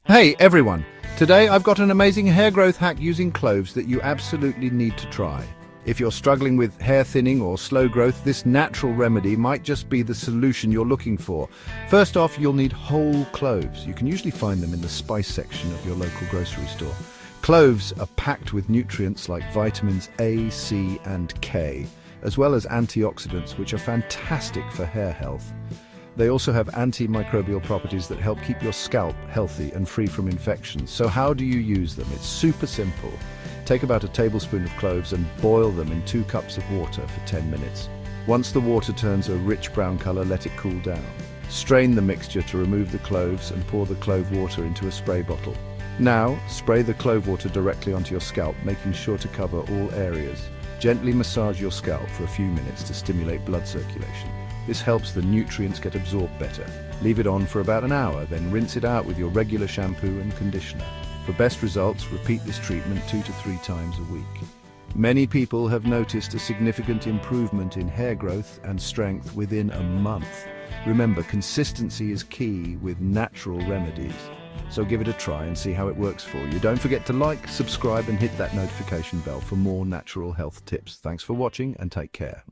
Hey everyone! Today I've got an amazing hair growth hack using cloves that you absolutely need to try. If you're struggling with hair thinning or slow growth, this natural remedy might just be the solution you're looking for. First off, you'll need whole cloves. You can usually find them in the spice section of your local grocery store. Cloves are packed with nutrients like vitamins A, C, and K, as well as antioxidants, which are fantastic for hair health. They also have antimicrobial properties that help keep your scalp healthy and free from infections. So how do you use them? It's super simple. Take about a tablespoon of cloves and boil them in 2 cups of water for 10 minutes. Once the water turns a rich brown color, let it cool down. Strain the mixture to remove the cloves and pour the clove water into a spray bottle. Now, spray the clove water directly onto your scalp, making sure to cover all areas. Gently massage your scalp for a few minutes to stimulate blood circulation. This helps the nutrients get absorbed better. Leave it on for about an hour, then rinse it out with your regular shampoo and conditioner. For best results, repeat this treatment 2 to 3 times a week. Many people have noticed a significant improvement in hair growth and strength within a month. Remember, consistency is key with natural remedies. So give it a try and see how it works for you. Don't forget to like, subscribe, and hit that notification bell for more natural health tips. Thanks for watching and take care.